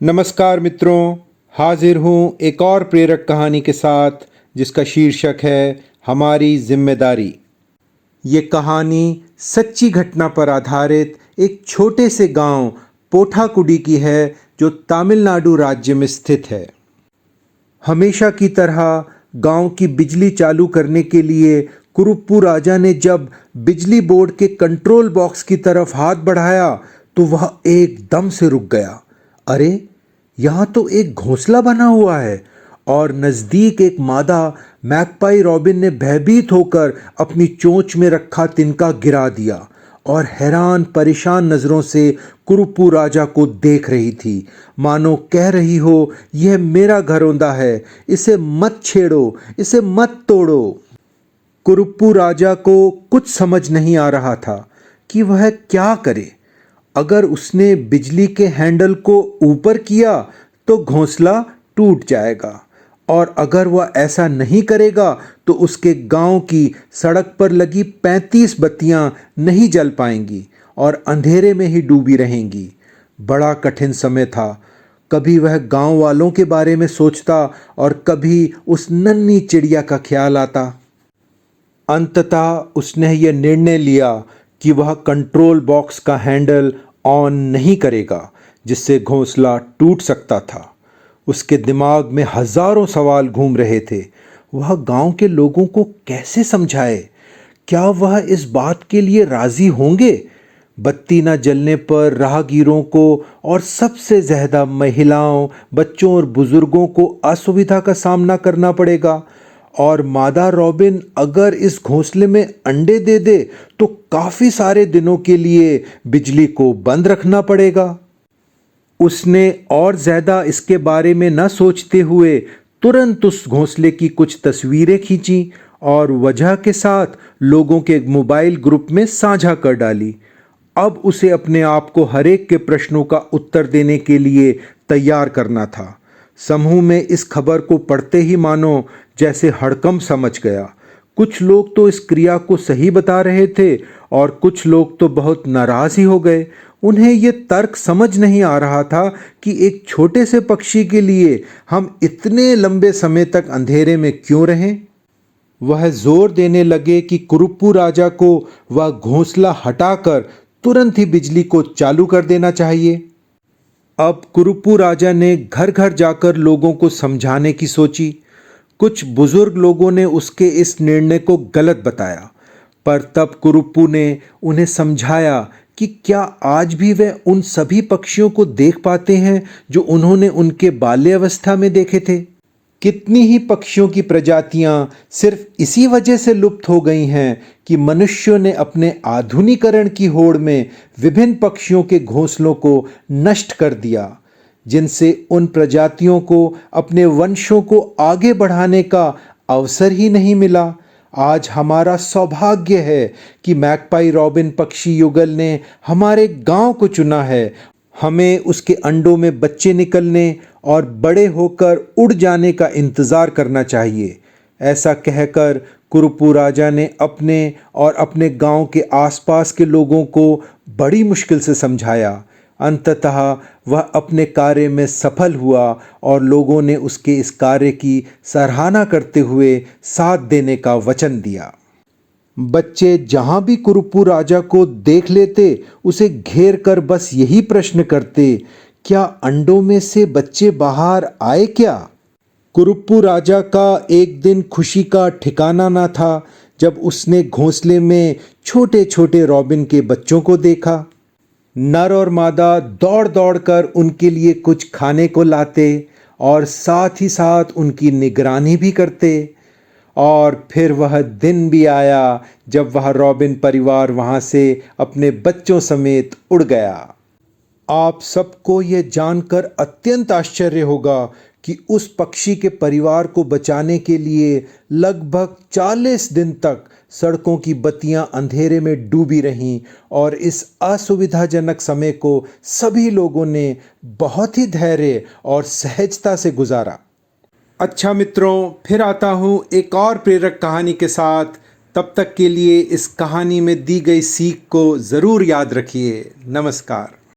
नमस्कार मित्रों, हाजिर हूँ एक और प्रेरक कहानी के साथ जिसका शीर्षक है हमारी जिम्मेदारी। ये कहानी सच्ची घटना पर आधारित एक छोटे से गांव पोठाकुडी की है जो तमिलनाडु राज्य में स्थित है। हमेशा की तरह गांव की बिजली चालू करने के लिए कुरुप्पू राजा ने जब बिजली बोर्ड के कंट्रोल बॉक्स की तरफ हाथ बढ़ाया तो वह एकदम से रुक गया। अरे, यहाँ तो एक घोंसला बना हुआ है और नजदीक एक मादा मैकपाई रॉबिन ने भयभीत होकर अपनी चोंच में रखा तिनका गिरा दिया और हैरान परेशान नजरों से कुरुप्पू राजा को देख रही थी, मानो कह रही हो, यह मेरा घरौंदा है, इसे मत छेड़ो, इसे मत तोड़ो। कुरुप्पू राजा को कुछ समझ नहीं आ रहा था कि वह क्या करे। अगर उसने बिजली के हैंडल को ऊपर किया तो घोंसला टूट जाएगा, और अगर वह ऐसा नहीं करेगा तो उसके गांव की सड़क पर लगी 35 बत्तियां नहीं जल पाएंगी और अंधेरे में ही डूबी रहेंगी। बड़ा कठिन समय था। कभी वह गांव वालों के बारे में सोचता और कभी उस नन्ही चिड़िया का ख्याल आता। अंततः उसने यह निर्णय लिया कि वह कंट्रोल बॉक्स का हैंडल ऑन नहीं करेगा, जिससे घोंसला टूट सकता था। उसके दिमाग में हजारों सवाल घूम रहे थे। वह गांव के लोगों को कैसे समझाए? क्या वह इस बात के लिए राजी होंगे? बत्ती न जलने पर राहगीरों को और सबसे ज्यादा महिलाओं, बच्चों और बुजुर्गों को असुविधा का सामना करना पड़ेगा, और मादा रॉबिन अगर इस घोंसले में अंडे दे दे तो काफी सारे दिनों के लिए बिजली को बंद रखना पड़ेगा। उसने और ज्यादा इसके बारे में न सोचते हुए तुरंत उस घोंसले की कुछ तस्वीरें खींची और वजह के साथ लोगों के मोबाइल ग्रुप में साझा कर डाली। अब उसे अपने आप को हरेक के प्रश्नों का उत्तर देने के लिए तैयार करना था। समूह में इस खबर को पढ़ते ही मानो जैसे हड़कंप समझ गया। कुछ लोग तो इस क्रिया को सही बता रहे थे और कुछ लोग तो बहुत नाराज ही हो गए। उन्हें यह तर्क समझ नहीं आ रहा था कि एक छोटे से पक्षी के लिए हम इतने लंबे समय तक अंधेरे में क्यों रहें। वह जोर देने लगे कि कुरुप्पू राजा को वह घोंसला हटाकर तुरंत ही बिजली को चालू कर देना चाहिए। अब कुरुप्पू राजा ने घर घर जाकर लोगों को समझाने की सोची। कुछ बुजुर्ग लोगों ने उसके इस निर्णय को गलत बताया, पर तब कुरुप्पू ने उन्हें समझाया कि क्या आज भी वे उन सभी पक्षियों को देख पाते हैं जो उन्होंने उनके बाल्यावस्था में देखे थे। कितनी ही पक्षियों की प्रजातियां सिर्फ इसी वजह से लुप्त हो गई हैं कि मनुष्यों ने अपने आधुनिकीकरण की होड़ में विभिन्न पक्षियों के घोंसलों को नष्ट कर दिया, जिनसे उन प्रजातियों को अपने वंशों को आगे बढ़ाने का अवसर ही नहीं मिला। आज हमारा सौभाग्य है कि मैकपाई रॉबिन पक्षी युगल ने हमारे गांव को चुना है। हमें उसके अंडों में बच्चे निकलने और बड़े होकर उड़ जाने का इंतजार करना चाहिए। ऐसा कहकर कुरुप्पू राजा ने अपने और अपने गांव के आसपास के लोगों को बड़ी मुश्किल से समझाया। अंततः वह अपने कार्य में सफल हुआ और लोगों ने उसके इस कार्य की सराहना करते हुए साथ देने का वचन दिया। बच्चे जहां भी कुरुप्पू राजा को देख लेते उसे घेर कर बस यही प्रश्न करते, क्या अंडों में से बच्चे बाहर आए क्या? कुरुप्पू राजा का एक दिन खुशी का ठिकाना न था जब उसने घोंसले में छोटे छोटे रॉबिन के बच्चों को देखा। नर और मादा दौड़ दौड़ कर उनके लिए कुछ खाने को लाते और साथ ही साथ उनकी निगरानी भी करते। और फिर वह दिन भी आया जब वह रॉबिन परिवार वहां से अपने बच्चों समेत उड़ गया। आप सबको यह जानकर अत्यंत आश्चर्य होगा कि उस पक्षी के परिवार को बचाने के लिए लगभग 40 दिन तक सड़कों की बत्तियां अंधेरे में डूबी रहीं, और इस असुविधाजनक समय को सभी लोगों ने बहुत ही धैर्य और सहजता से गुजारा। अच्छा मित्रों, फिर आता हूँ एक और प्रेरक कहानी के साथ। तब तक के लिए इस कहानी में दी गई सीख को ज़रूर याद रखिए। नमस्कार।